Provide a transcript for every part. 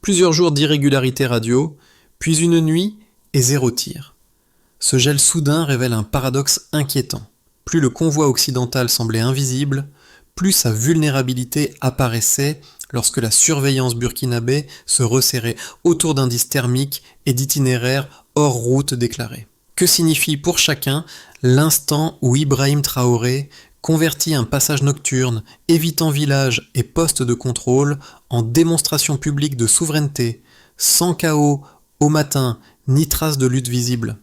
Plusieurs jours d'irrégularité radio, puis une nuit et 0 tir. Ce gel soudain révèle un paradoxe inquiétant. Plus le convoi occidental semblait invisible, plus sa vulnérabilité apparaissait lorsque la surveillance burkinabé se resserrait autour d'indices thermiques et d'itinéraires hors route déclarés. Que signifie pour chacun l'instant où Ibrahim Traoré convertit un passage nocturne, évitant village et poste de contrôle, en démonstration publique de souveraineté, sans chaos au matin ni trace de lutte visible.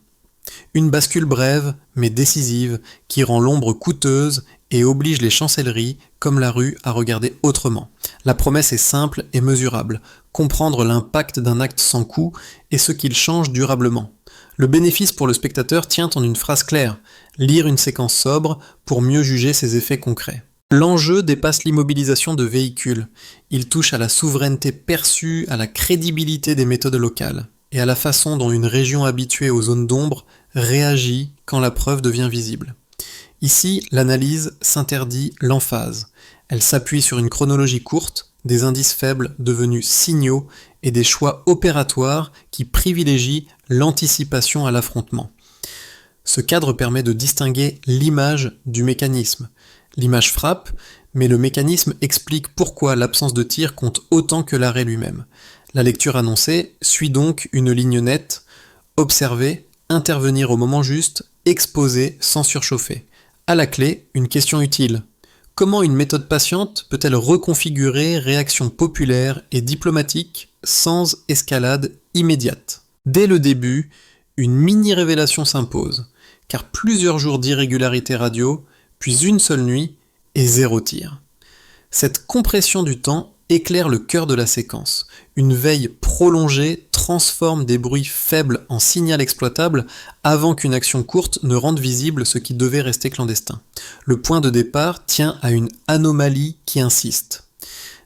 Une bascule brève, mais décisive, qui rend l'ombre coûteuse et oblige les chancelleries, comme la rue, à regarder autrement. La promesse est simple et mesurable, comprendre l'impact d'un acte sans coût et ce qu'il change durablement. Le bénéfice pour le spectateur tient en une phrase claire, lire une séquence sobre pour mieux juger ses effets concrets. L'enjeu dépasse l'immobilisation de véhicules. Il touche à la souveraineté perçue, à la crédibilité des méthodes locales, et à la façon dont une région habituée aux zones d'ombre réagit quand la preuve devient visible. Ici, l'analyse s'interdit l'emphase. Elle s'appuie sur une chronologie courte, des indices faibles devenus signaux et des choix opératoires qui privilégient l'anticipation à l'affrontement. Ce cadre permet de distinguer l'image du mécanisme. L'image frappe, mais le mécanisme explique pourquoi l'absence de tir compte autant que l'arrêt lui-même. La lecture annoncée suit donc une ligne nette, observer, intervenir au moment juste, exposer sans surchauffer. À la clé, une question utile. Comment une méthode patiente peut-elle reconfigurer réactions populaires et diplomatiques sans escalade immédiate ? Dès le début, une mini-révélation s'impose, car plusieurs jours d'irrégularité radio, puis une seule nuit et 0 tir. Cette compression du temps éclaire le cœur de la séquence. Une veille prolongée transforme des bruits faibles en signal exploitable avant qu'une action courte ne rende visible ce qui devait rester clandestin. Le point de départ tient à une anomalie qui insiste.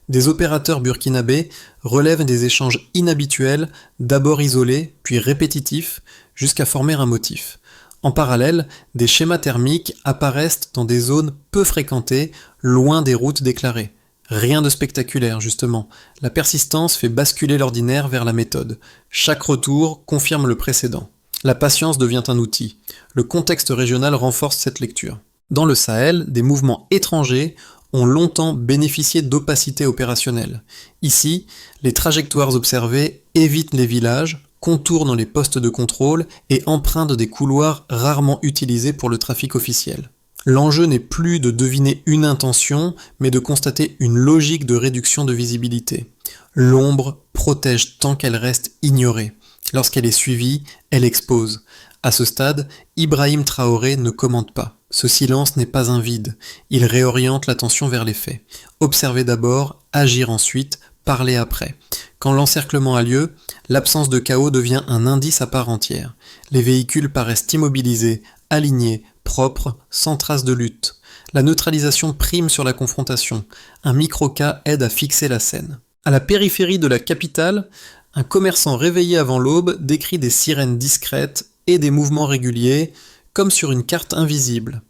Des opérateurs burkinabés relèvent des échanges inhabituels, d'abord isolés, puis répétitifs, jusqu'à former un motif. En parallèle, des schémas thermiques apparaissent dans des zones peu fréquentées, loin des routes déclarées. Rien de spectaculaire, justement. La persistance fait basculer l'ordinaire vers la méthode. Chaque retour confirme le précédent. La patience devient un outil. Le contexte régional renforce cette lecture. Dans le Sahel, des mouvements étrangers ont longtemps bénéficié d'opacité opérationnelle. Ici, les trajectoires observées évitent les villages, contournent les postes de contrôle et empruntent des couloirs rarement utilisés pour le trafic officiel. L'enjeu n'est plus de deviner une intention, mais de constater une logique de réduction de visibilité. L'ombre protège tant qu'elle reste ignorée. Lorsqu'elle est suivie, elle expose. À ce stade, Ibrahim Traoré ne commente pas. Ce silence n'est pas un vide. Il réoriente l'attention vers les faits. Observer d'abord, agir ensuite, parler après. Quand l'encerclement a lieu, l'absence de chaos devient un indice à part entière. Les véhicules paraissent immobilisés, alignés, propres, sans trace de lutte. La neutralisation prime sur la confrontation. Un micro-cas aide à fixer la scène. À la périphérie de la capitale, un commerçant réveillé avant l'aube décrit des sirènes discrètes et des mouvements réguliers, comme sur une carte invisible.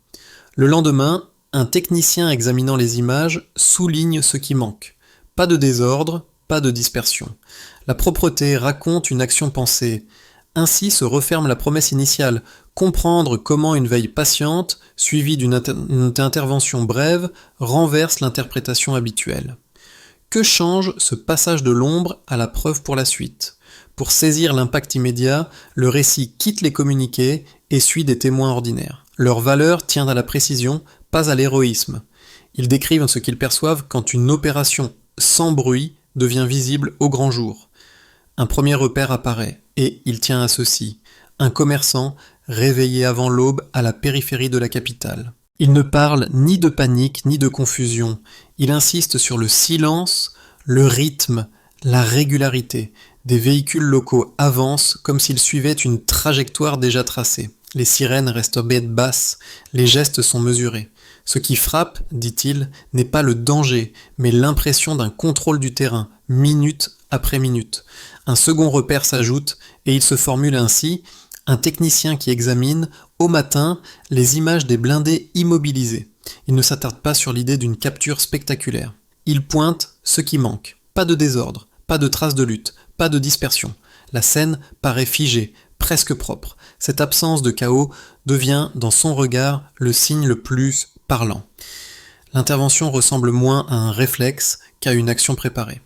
Le lendemain, un technicien examinant les images souligne ce qui manque. Pas de désordre, pas de dispersion. La propreté raconte une action pensée. Ainsi se referme la promesse initiale, comprendre comment une veille patiente, suivie d'une intervention brève, renverse l'interprétation habituelle. Que change ce passage de l'ombre à la preuve pour la suite ? Pour saisir l'impact immédiat, le récit quitte les communiqués et suit des témoins ordinaires. Leur valeur tient à la précision, pas à l'héroïsme. Ils décrivent ce qu'ils perçoivent quand une opération sans bruit devient visible au grand jour. Un premier repère apparaît, et il tient à ceci. Un commerçant réveillé avant l'aube à la périphérie de la capitale. Il ne parle ni de panique ni de confusion. Il insiste sur le silence, le rythme, la régularité. Des véhicules locaux avancent comme s'ils suivaient une trajectoire déjà tracée. Les sirènes restent bêtes basses, les gestes sont mesurés. Ce qui frappe, dit-il, n'est pas le danger, mais l'impression d'un contrôle du terrain, minute après minute. Un second repère s'ajoute, et il se formule ainsi: un technicien qui examine, au matin, les images des blindés immobilisés. Il ne s'attarde pas sur l'idée d'une capture spectaculaire. Il pointe ce qui manque. Pas de désordre, pas de traces de lutte, pas de dispersion. La scène paraît figée, presque propre. Cette absence de chaos devient, dans son regard, le signe le plus parlant. L'intervention ressemble moins à un réflexe qu'à une action préparée.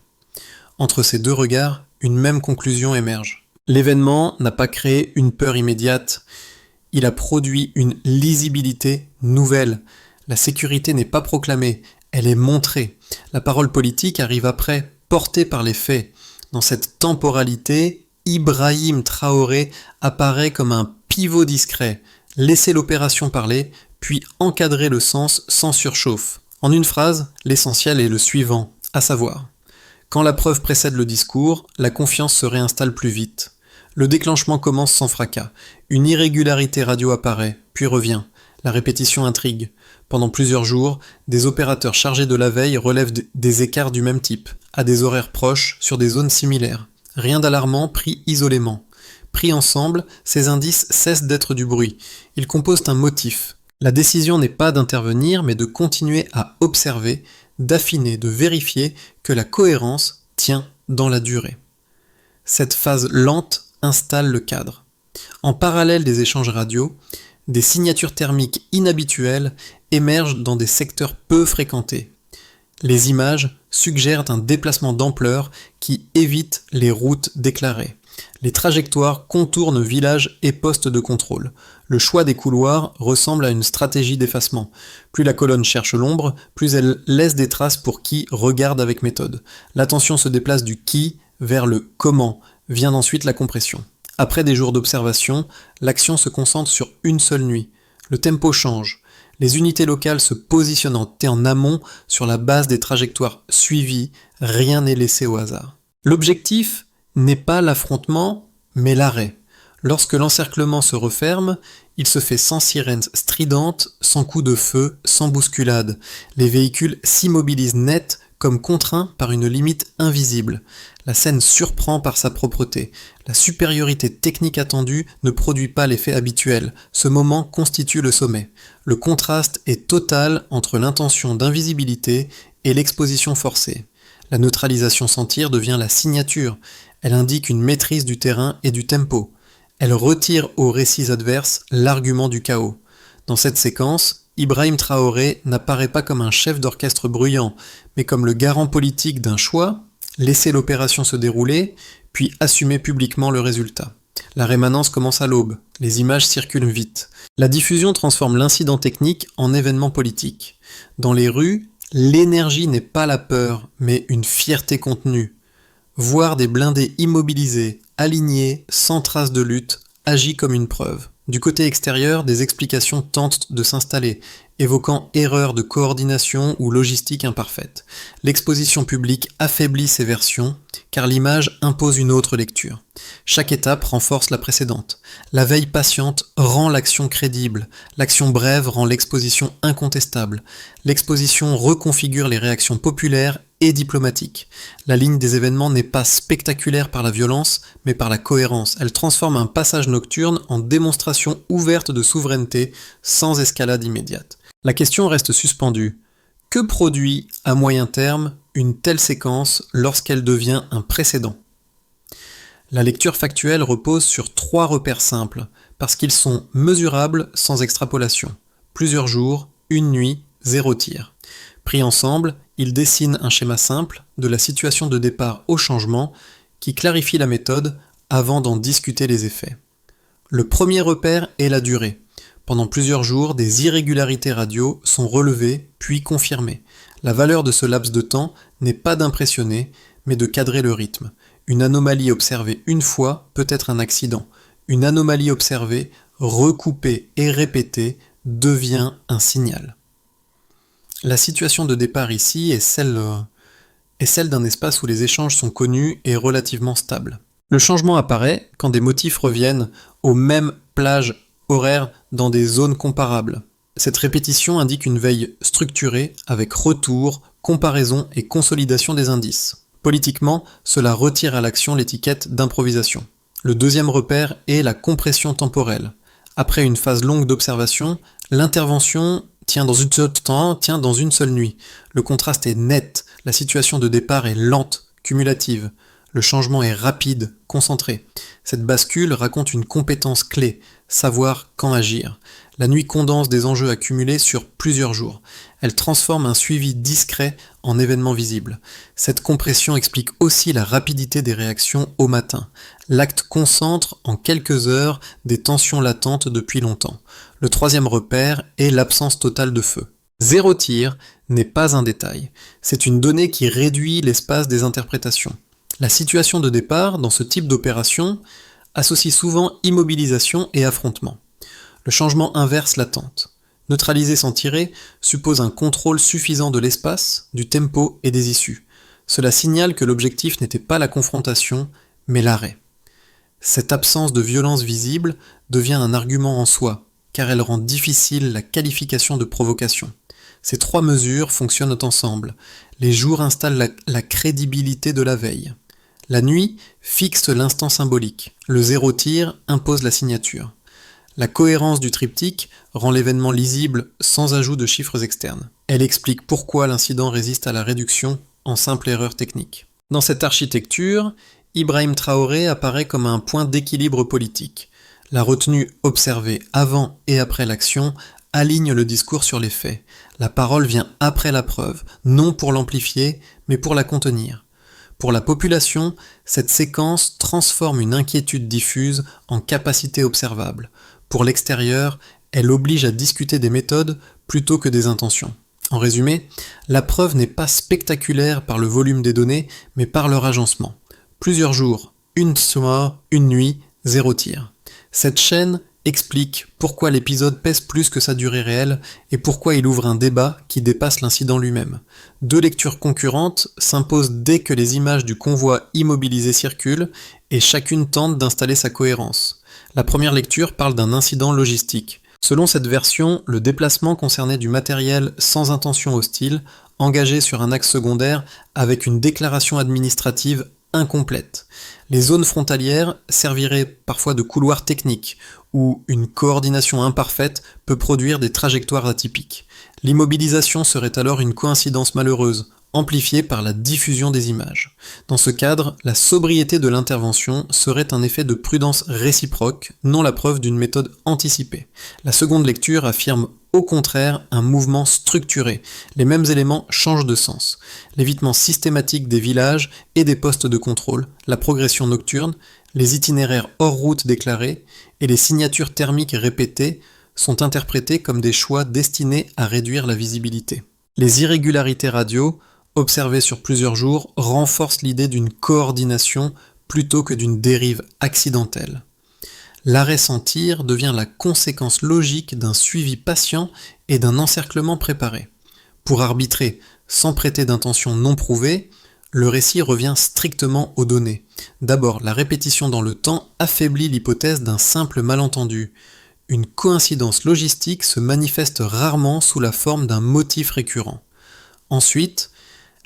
Entre ces deux regards, une même conclusion émerge. L'événement n'a pas créé une peur immédiate, il a produit une lisibilité nouvelle. La sécurité n'est pas proclamée, elle est montrée. La parole politique arrive après, portée par les faits. Dans cette temporalité, Ibrahim Traoré apparaît comme un pivot discret. Laisser l'opération parler, puis encadrer le sens sans surchauffe. En une phrase, l'essentiel est le suivant, à savoir: quand la preuve précède le discours, la confiance se réinstalle plus vite. Le déclenchement commence sans fracas. Une irrégularité radio apparaît, puis revient. La répétition intrigue. Pendant plusieurs jours, des opérateurs chargés de la veille relèvent des écarts du même type, à des horaires proches, sur des zones similaires. Rien d'alarmant pris isolément. Pris ensemble, ces indices cessent d'être du bruit. Ils composent un motif. La décision n'est pas d'intervenir, mais de continuer à observer, d'affiner, de vérifier que la cohérence tient dans la durée. Cette phase lente installe le cadre. En parallèle des échanges radio, des signatures thermiques inhabituelles émergent dans des secteurs peu fréquentés. Les images suggèrent un déplacement d'ampleur qui évite les routes déclarées. Les trajectoires contournent villages et postes de contrôle. Le choix des couloirs ressemble à une stratégie d'effacement. Plus la colonne cherche l'ombre, plus elle laisse des traces pour qui regarde avec méthode. L'attention se déplace du qui vers le comment. Vient ensuite la compression. Après des jours d'observation, l'action se concentre sur une seule nuit. Le tempo change. Les unités locales se positionnent en amont sur la base des trajectoires suivies, rien n'est laissé au hasard. L'objectif n'est pas l'affrontement, mais l'arrêt. Lorsque l'encerclement se referme, il se fait sans sirène stridente, sans coup de feu, sans bousculade. Les véhicules s'immobilisent net, comme contraints par une limite invisible. La scène surprend par sa propreté. La supériorité technique attendue ne produit pas l'effet habituel. Ce moment constitue le sommet. Le contraste est total entre l'intention d'invisibilité et l'exposition forcée. La neutralisation sans tir devient la signature. Elle indique une maîtrise du terrain et du tempo. Elle retire aux récits adverses l'argument du chaos. Dans cette séquence, Ibrahim Traoré n'apparaît pas comme un chef d'orchestre bruyant, mais comme le garant politique d'un choix, laisser l'opération se dérouler, puis assumer publiquement le résultat. La rémanence commence à l'aube, les images circulent vite. La diffusion transforme l'incident technique en événement politique. Dans les rues, l'énergie n'est pas la peur, mais une fierté contenue. Voir des blindés immobilisés, alignés, sans trace de lutte, agit comme une preuve. Du côté extérieur, des explications tentent de s'installer, évoquant erreurs de coordination ou logistique imparfaite. L'exposition publique affaiblit ces versions, car l'image impose une autre lecture. Chaque étape renforce la précédente. La veille patiente rend l'action crédible, l'action brève rend l'exposition incontestable. L'exposition reconfigure les réactions populaires et diplomatiques. La ligne des événements n'est pas spectaculaire par la violence, mais par la cohérence. Elle transforme un passage nocturne en démonstration ouverte de souveraineté, sans escalade immédiate. La question reste suspendue. Que produit, à moyen terme, une telle séquence lorsqu'elle devient un précédent ? La lecture factuelle repose sur 3 repères simples, parce qu'ils sont mesurables sans extrapolation. Plusieurs jours, une nuit, 0 tir. Pris ensemble, ils dessinent un schéma simple de la situation de départ au changement qui clarifie la méthode avant d'en discuter les effets. Le premier repère est la durée. Pendant plusieurs jours, des irrégularités radio sont relevées puis confirmées. La valeur de ce laps de temps n'est pas d'impressionner, mais de cadrer le rythme. Une anomalie observée une fois peut être un accident. Une anomalie observée, recoupée et répétée devient un signal. La situation de départ ici est celle d'un espace où les échanges sont connus et relativement stables. Le changement apparaît quand des motifs reviennent aux mêmes plages horaires dans des zones comparables. Cette répétition indique une veille structurée avec retour, comparaison et consolidation des indices. Politiquement, cela retire à l'action l'étiquette d'improvisation. Le deuxième repère est la compression temporelle. Après une phase longue d'observation, l'intervention tient dans une seule nuit. Le contraste est net, la situation de départ est lente, cumulative. Le changement est rapide, concentré. Cette bascule raconte une compétence clé, savoir quand agir. La nuit condense des enjeux accumulés sur plusieurs jours. Elle transforme un suivi discret en événement visible. Cette compression explique aussi la rapidité des réactions au matin. L'acte concentre en quelques heures des tensions latentes depuis longtemps. Le troisième repère est l'absence totale de feu. 0 tir n'est pas un détail. C'est une donnée qui réduit l'espace des interprétations. La situation de départ, dans ce type d'opération, associe souvent immobilisation et affrontement. Le changement inverse l'attente. Neutraliser sans tirer suppose un contrôle suffisant de l'espace, du tempo et des issues. Cela signale que l'objectif n'était pas la confrontation, mais l'arrêt. Cette absence de violence visible devient un argument en soi, car elle rend difficile la qualification de provocation. Ces 3 mesures fonctionnent ensemble. Les jours installent la crédibilité de la veille. La nuit fixe l'instant symbolique. Le 0 tir impose la signature. La cohérence du triptyque rend l'événement lisible sans ajout de chiffres externes. Elle explique pourquoi l'incident résiste à la réduction en simple erreur technique. Dans cette architecture, Ibrahim Traoré apparaît comme un point d'équilibre politique. La retenue observée avant et après l'action aligne le discours sur les faits. La parole vient après la preuve, non pour l'amplifier, mais pour la contenir. Pour la population, cette séquence transforme une inquiétude diffuse en capacité observable. Pour l'extérieur, elle oblige à discuter des méthodes plutôt que des intentions. En résumé, la preuve n'est pas spectaculaire par le volume des données, mais par leur agencement. Plusieurs jours, une mort, une nuit, 0 tir. Cette chaîne explique pourquoi l'épisode pèse plus que sa durée réelle et pourquoi il ouvre un débat qui dépasse l'incident lui-même. 2 lectures concurrentes s'imposent dès que les images du convoi immobilisé circulent et chacune tente d'installer sa cohérence. La première lecture parle d'un incident logistique. Selon cette version, le déplacement concernait du matériel sans intention hostile, engagé sur un axe secondaire avec une déclaration administrative incomplète. Les zones frontalières serviraient parfois de couloirs techniques, où une coordination imparfaite peut produire des trajectoires atypiques. L'immobilisation serait alors une coïncidence malheureuse, amplifiée par la diffusion des images. Dans ce cadre, la sobriété de l'intervention serait un effet de prudence réciproque, non la preuve d'une méthode anticipée. La seconde lecture affirme au contraire un mouvement structuré. Les mêmes éléments changent de sens. L'évitement systématique des villages et des postes de contrôle, la progression nocturne, les itinéraires hors route déclarés et les signatures thermiques répétées sont interprétés comme des choix destinés à réduire la visibilité. Les irrégularités radio, observées sur plusieurs jours, renforcent l'idée d'une coordination plutôt que d'une dérive accidentelle. L'arrêt sans tir devient la conséquence logique d'un suivi patient et d'un encerclement préparé. Pour arbitrer sans prêter d'intention non prouvée, le récit revient strictement aux données. D'abord, la répétition dans le temps affaiblit l'hypothèse d'un simple malentendu. Une coïncidence logistique se manifeste rarement sous la forme d'un motif récurrent. Ensuite,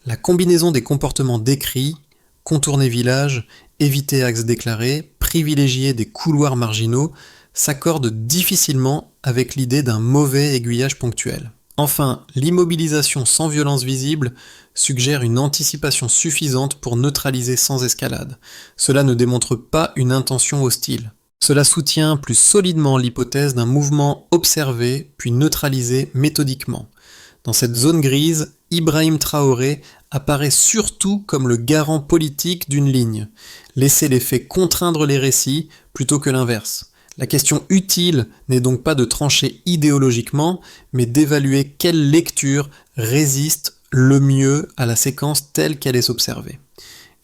la combinaison des comportements décrits, contourner village, éviter axe déclaré, privilégier des couloirs marginaux, s'accorde difficilement avec l'idée d'un mauvais aiguillage ponctuel. Enfin, l'immobilisation sans violence visible suggère une anticipation suffisante pour neutraliser sans escalade. Cela ne démontre pas une intention hostile. Cela soutient plus solidement l'hypothèse d'un mouvement observé puis neutralisé méthodiquement. Dans cette zone grise, Ibrahim Traoré apparaît surtout comme le garant politique d'une ligne. Laisser les faits contraindre les récits plutôt que l'inverse. La question utile n'est donc pas de trancher idéologiquement, mais d'évaluer quelle lecture résiste le mieux à la séquence telle qu'elle est observée.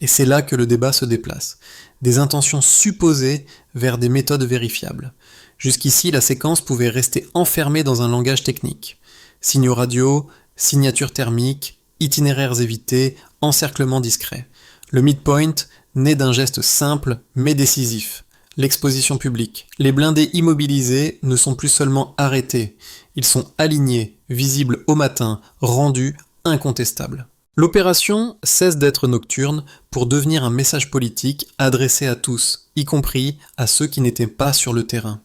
Et c'est là que le débat se déplace. Des intentions supposées vers des méthodes vérifiables. Jusqu'ici, la séquence pouvait rester enfermée dans un langage technique. Signaux radio, signature thermique, itinéraires évités, encerclement discret. Le midpoint naît d'un geste simple mais décisif. L'exposition publique. Les blindés immobilisés ne sont plus seulement arrêtés, ils sont alignés, visibles au matin, rendus incontestables. L'opération cesse d'être nocturne pour devenir un message politique adressé à tous, y compris à ceux qui n'étaient pas sur le terrain.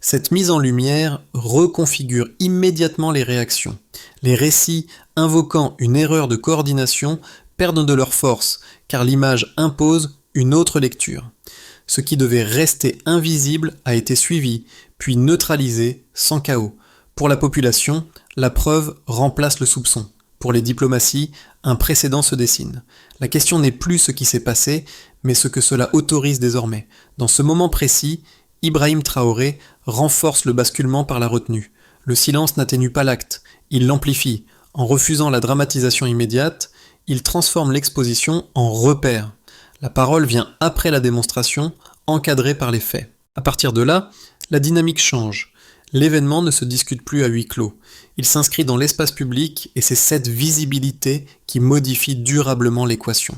Cette mise en lumière reconfigure immédiatement les réactions. Les récits invoquant une erreur de coordination perdent de leur force, car l'image impose une autre lecture. Ce qui devait rester invisible a été suivi, puis neutralisé, sans chaos. Pour la population, la preuve remplace le soupçon. Pour les diplomaties, un précédent se dessine. La question n'est plus ce qui s'est passé, mais ce que cela autorise désormais. Dans ce moment précis, Ibrahim Traoré renforce le basculement par la retenue. Le silence n'atténue pas l'acte, il l'amplifie. En refusant la dramatisation immédiate, il transforme l'exposition en repère. La parole vient après la démonstration, encadrée par les faits. À partir de là, la dynamique change. L'événement ne se discute plus à huis clos. Il s'inscrit dans l'espace public et c'est cette visibilité qui modifie durablement l'équation.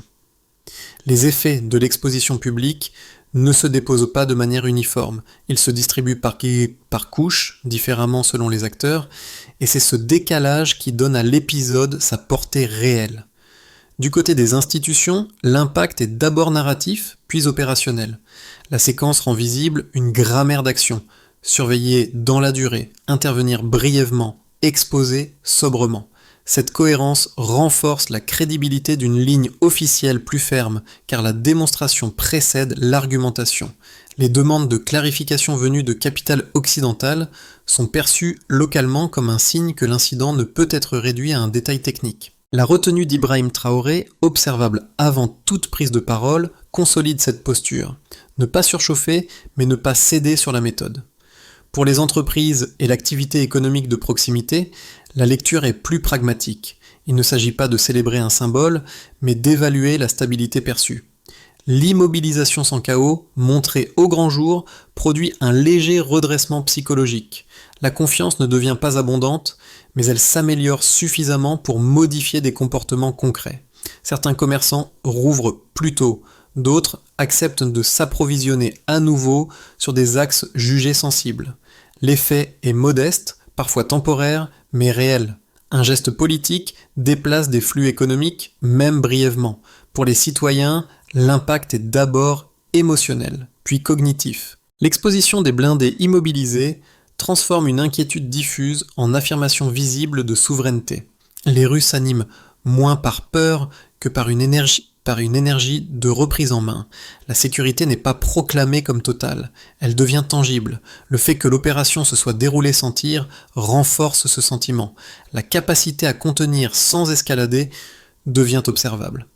Les effets de l'exposition publique ne se déposent pas de manière uniforme. Ils se distribuent par couches, différemment selon les acteurs, et c'est ce décalage qui donne à l'épisode sa portée réelle. Du côté des institutions, l'impact est d'abord narratif, puis opérationnel. La séquence rend visible une grammaire d'action, surveiller dans la durée, intervenir brièvement, exposer sobrement. Cette cohérence renforce la crédibilité d'une ligne officielle plus ferme, car la démonstration précède l'argumentation. Les demandes de clarification venues de capitale occidentale sont perçues localement comme un signe que l'incident ne peut être réduit à un détail technique. La retenue d'Ibrahim Traoré, observable avant toute prise de parole, consolide cette posture. Ne pas surchauffer, mais ne pas céder sur la méthode. Pour les entreprises et l'activité économique de proximité, la lecture est plus pragmatique. Il ne s'agit pas de célébrer un symbole, mais d'évaluer la stabilité perçue. L'immobilisation sans chaos, montrée au grand jour, produit un léger redressement psychologique. La confiance ne devient pas abondante, mais elle s'améliore suffisamment pour modifier des comportements concrets. Certains commerçants rouvrent plus tôt, d'autres acceptent de s'approvisionner à nouveau sur des axes jugés sensibles. L'effet est modeste, parfois temporaire, mais réel. Un geste politique déplace des flux économiques, même brièvement. Pour les citoyens, l'impact est d'abord émotionnel, puis cognitif. L'exposition des blindés immobilisés transforme une inquiétude diffuse en affirmation visible de souveraineté. Les rues s'animent moins par peur que par une énergie de reprise en main. La sécurité n'est pas proclamée comme totale, elle devient tangible. Le fait que l'opération se soit déroulée sans tir renforce ce sentiment. La capacité à contenir sans escalader devient observable.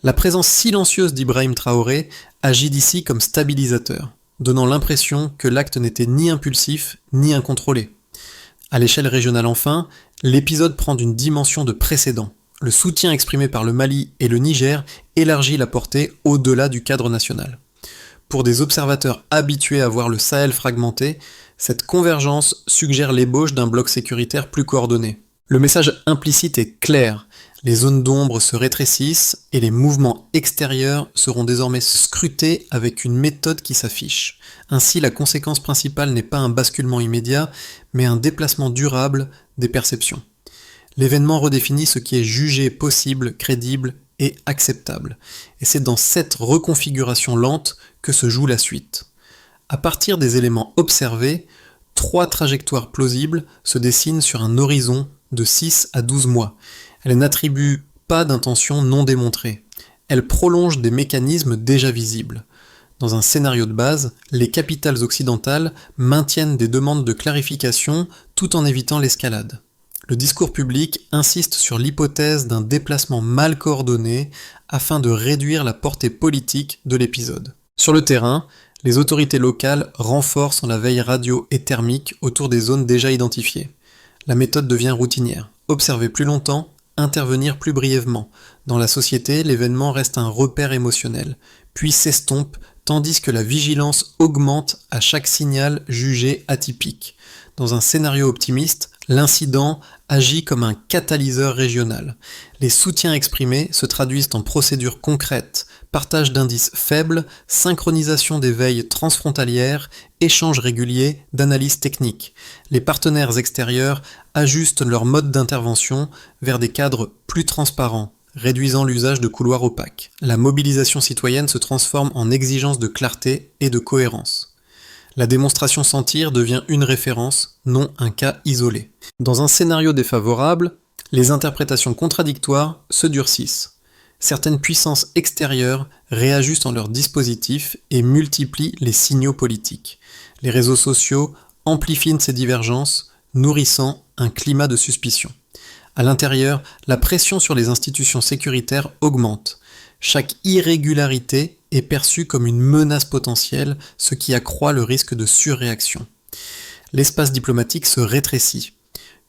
La présence silencieuse d'Ibrahim Traoré agit d'ici comme stabilisateur, donnant l'impression que l'acte n'était ni impulsif ni incontrôlé. À l'échelle régionale enfin, l'épisode prend une dimension de précédent. Le soutien exprimé par le Mali et le Niger élargit la portée au-delà du cadre national. Pour des observateurs habitués à voir le Sahel fragmenté, cette convergence suggère l'ébauche d'un bloc sécuritaire plus coordonné. Le message implicite est clair, les zones d'ombre se rétrécissent et les mouvements extérieurs seront désormais scrutés avec une méthode qui s'affiche. Ainsi, la conséquence principale n'est pas un basculement immédiat, mais un déplacement durable des perceptions. L'événement redéfinit ce qui est jugé possible, crédible et acceptable. Et c'est dans cette reconfiguration lente que se joue la suite. À partir des éléments observés, 3 trajectoires plausibles se dessinent sur un horizon de 6 à 12 mois. Elles n'attribuent pas d'intention non démontrée. Elles prolongent des mécanismes déjà visibles. Dans un scénario de base, les capitales occidentales maintiennent des demandes de clarification tout en évitant l'escalade. Le discours public insiste sur l'hypothèse d'un déplacement mal coordonné afin de réduire la portée politique de l'épisode. Sur le terrain, les autorités locales renforcent la veille radio et thermique autour des zones déjà identifiées. La méthode devient routinière. Observer plus longtemps, intervenir plus brièvement. Dans la société, l'événement reste un repère émotionnel, puis s'estompe tandis que la vigilance augmente à chaque signal jugé atypique. Dans un scénario optimiste, l'incident agit comme un catalyseur régional. Les soutiens exprimés se traduisent en procédures concrètes, partage d'indices faibles, synchronisation des veilles transfrontalières, échanges réguliers d'analyses techniques. Les partenaires extérieurs ajustent leur mode d'intervention vers des cadres plus transparents, réduisant l'usage de couloirs opaques. La mobilisation citoyenne se transforme en exigence de clarté et de cohérence. La démonstration sans tir devient une référence, non un cas isolé. Dans un scénario défavorable, les interprétations contradictoires se durcissent. Certaines puissances extérieures réajustent en leur dispositif et multiplient les signaux politiques. Les réseaux sociaux amplifient ces divergences, nourrissant un climat de suspicion. À l'intérieur, la pression sur les institutions sécuritaires augmente. Chaque irrégularité est perçue comme une menace potentielle, ce qui accroît le risque de surréaction. L'espace diplomatique se rétrécit.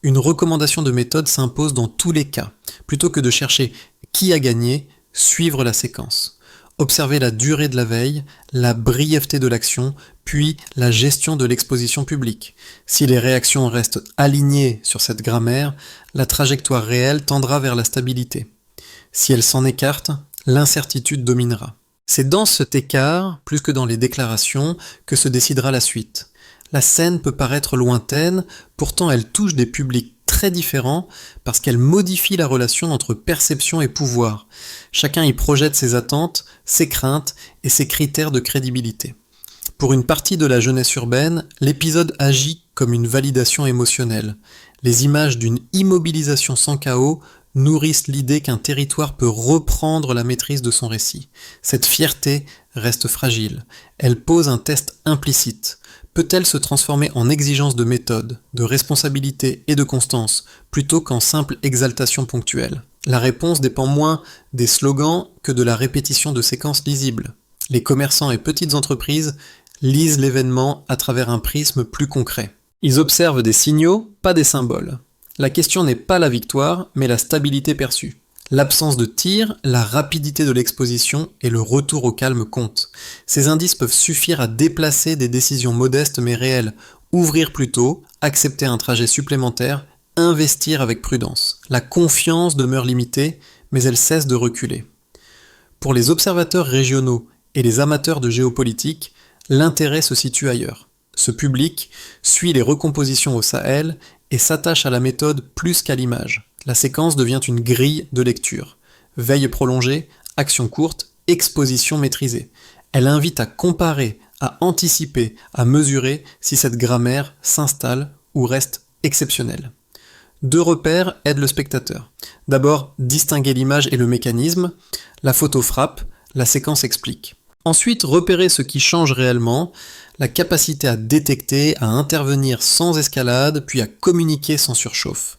Une recommandation de méthode s'impose dans tous les cas. Plutôt que de chercher qui a gagné, suivre la séquence. Observer la durée de la veille, la brièveté de l'action, puis la gestion de l'exposition publique. Si les réactions restent alignées sur cette grammaire, la trajectoire réelle tendra vers la stabilité. Si elles s'en écartent, l'incertitude dominera. C'est dans cet écart, plus que dans les déclarations, que se décidera la suite. La scène peut paraître lointaine, pourtant elle touche des publics très différents parce qu'elle modifie la relation entre perception et pouvoir. Chacun y projette ses attentes, ses craintes et ses critères de crédibilité. Pour une partie de la jeunesse urbaine, l'épisode agit comme une validation émotionnelle. Les images d'une immobilisation sans chaos nourrissent l'idée qu'un territoire peut reprendre la maîtrise de son récit. Cette fierté reste fragile. Elle pose un test implicite. Peut-elle se transformer en exigence de méthode, de responsabilité et de constance, plutôt qu'en simple exaltation ponctuelle? La réponse dépend moins des slogans que de la répétition de séquences lisibles. Les commerçants et petites entreprises lisent l'événement à travers un prisme plus concret. Ils observent des signaux, pas des symboles. La question n'est pas la victoire, mais la stabilité perçue. L'absence de tir, la rapidité de l'exposition et le retour au calme comptent. Ces indices peuvent suffire à déplacer des décisions modestes mais réelles, ouvrir plus tôt, accepter un trajet supplémentaire, investir avec prudence. La confiance demeure limitée, mais elle cesse de reculer. Pour les observateurs régionaux et les amateurs de géopolitique, l'intérêt se situe ailleurs. Ce public suit les recompositions au Sahel et s'attache à la méthode plus qu'à l'image. La séquence devient une grille de lecture. Veille prolongée, action courte, exposition maîtrisée. Elle invite à comparer, à anticiper, à mesurer si cette grammaire s'installe ou reste exceptionnelle. 2 repères aident le spectateur. D'abord, distinguer l'image et le mécanisme. La photo frappe, la séquence explique. Ensuite, repérer ce qui change réellement, la capacité à détecter, à intervenir sans escalade, puis à communiquer sans surchauffe.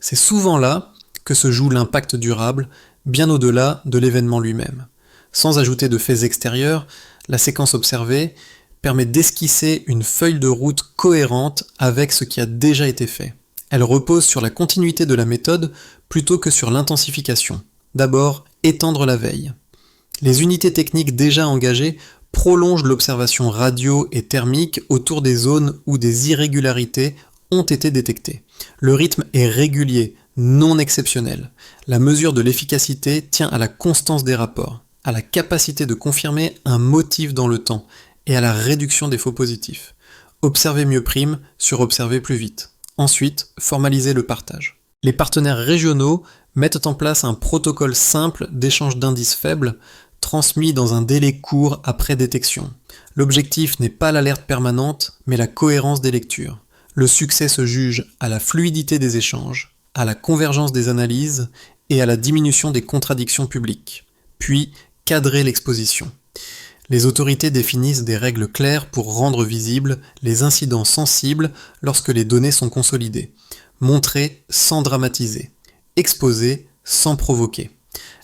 C'est souvent là que se joue l'impact durable, bien au-delà de l'événement lui-même. Sans ajouter de faits extérieurs, la séquence observée permet d'esquisser une feuille de route cohérente avec ce qui a déjà été fait. Elle repose sur la continuité de la méthode plutôt que sur l'intensification. D'abord, étendre la veille. Les unités techniques déjà engagées prolongent l'observation radio et thermique autour des zones où des irrégularités ont été détectées. Le rythme est régulier, non exceptionnel. La mesure de l'efficacité tient à la constance des rapports, à la capacité de confirmer un motif dans le temps et à la réduction des faux positifs. Observer mieux prime sur observer plus vite. Ensuite, formaliser le partage. Les partenaires régionaux mettent en place un protocole simple d'échange d'indices faibles transmis dans un délai court après détection. L'objectif n'est pas l'alerte permanente, mais la cohérence des lectures. Le succès se juge à la fluidité des échanges, à la convergence des analyses et à la diminution des contradictions publiques. Puis, cadrer l'exposition. Les autorités définissent des règles claires pour rendre visibles les incidents sensibles lorsque les données sont consolidées. Montrer sans dramatiser. Exposer sans provoquer.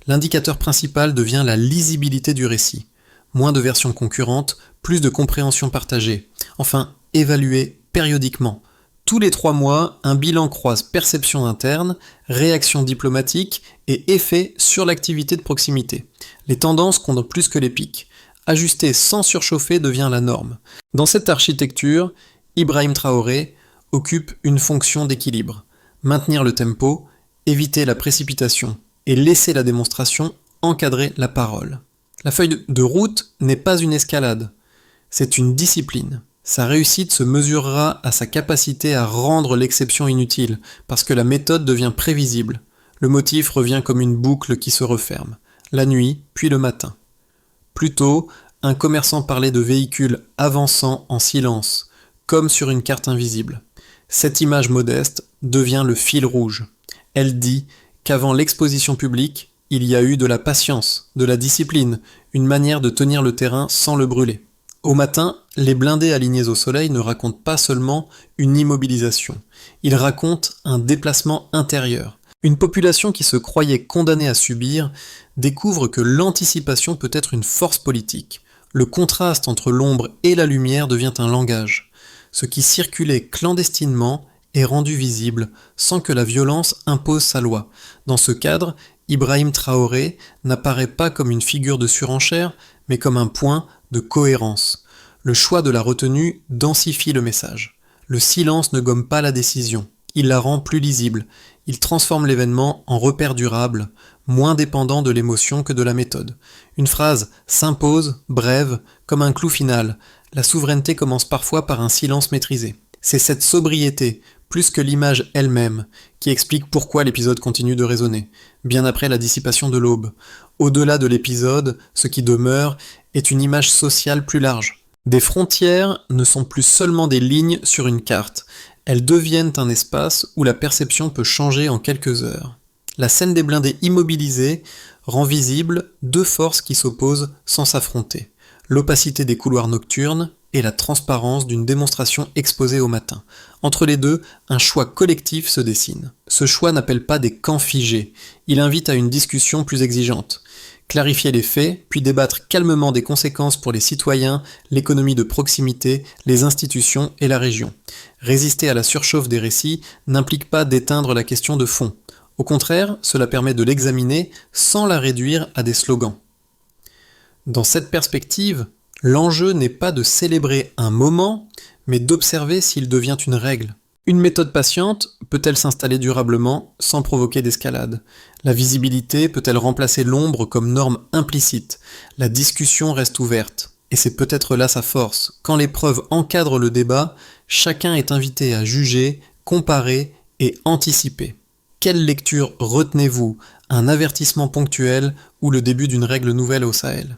L'indicateur principal devient la lisibilité du récit. Moins de versions concurrentes, plus de compréhension partagée. Enfin, évaluer périodiquement. Tous les 3 mois, un bilan croise perception interne, réaction diplomatique et effet sur l'activité de proximité. Les tendances comptent plus que les pics. Ajuster sans surchauffer devient la norme. Dans cette architecture, Ibrahim Traoré occupe une fonction d'équilibre. Maintenir le tempo, éviter la précipitation et laisser la démonstration encadrer la parole. La feuille de route n'est pas une escalade, c'est une discipline. Sa réussite se mesurera à sa capacité à rendre l'exception inutile, parce que la méthode devient prévisible. Le motif revient comme une boucle qui se referme, la nuit, puis le matin. Plus tôt, un commerçant parlait de véhicules avançant en silence, comme sur une carte invisible. Cette image modeste devient le fil rouge. Elle dit qu'avant l'exposition publique, il y a eu de la patience, de la discipline, une manière de tenir le terrain sans le brûler. Au matin, les blindés alignés au soleil ne racontent pas seulement une immobilisation, ils racontent un déplacement intérieur. Une population qui se croyait condamnée à subir découvre que l'anticipation peut être une force politique. Le contraste entre l'ombre et la lumière devient un langage. Ce qui circulait clandestinement est rendu visible sans que la violence impose sa loi. Dans ce cadre, Ibrahim Traoré n'apparaît pas comme une figure de surenchère, mais comme un point de cohérence. Le choix de la retenue densifie le message. Le silence ne gomme pas la décision, il la rend plus lisible, il transforme l'événement en repère durable, moins dépendant de l'émotion que de la méthode. Une phrase s'impose, brève, comme un clou final. La souveraineté commence parfois par un silence maîtrisé. C'est cette sobriété, plus que l'image elle-même, qui explique pourquoi l'épisode continue de résonner, bien après la dissipation de l'aube. Au-delà de l'épisode, ce qui demeure est une image sociale plus large. Des frontières ne sont plus seulement des lignes sur une carte, elles deviennent un espace où la perception peut changer en quelques heures. La scène des blindés immobilisés rend visible deux forces qui s'opposent sans s'affronter. L'opacité des couloirs nocturnes et la transparence d'une démonstration exposée au matin. Entre les deux, un choix collectif se dessine. Ce choix n'appelle pas des camps figés, il invite à une discussion plus exigeante. Clarifier les faits, puis débattre calmement des conséquences pour les citoyens, l'économie de proximité, les institutions et la région. Résister à la surchauffe des récits n'implique pas d'éteindre la question de fond. Au contraire, cela permet de l'examiner sans la réduire à des slogans. Dans cette perspective, l'enjeu n'est pas de célébrer un moment, mais d'observer s'il devient une règle. Une méthode patiente peut-elle s'installer durablement sans provoquer d'escalade? La visibilité peut-elle remplacer l'ombre comme norme implicite? La discussion reste ouverte. Et c'est peut-être là sa force. Quand les preuves encadrent le débat, chacun est invité à juger, comparer et anticiper. Quelle lecture retenez-vous? Un avertissement ponctuel ou le début d'une règle nouvelle au Sahel?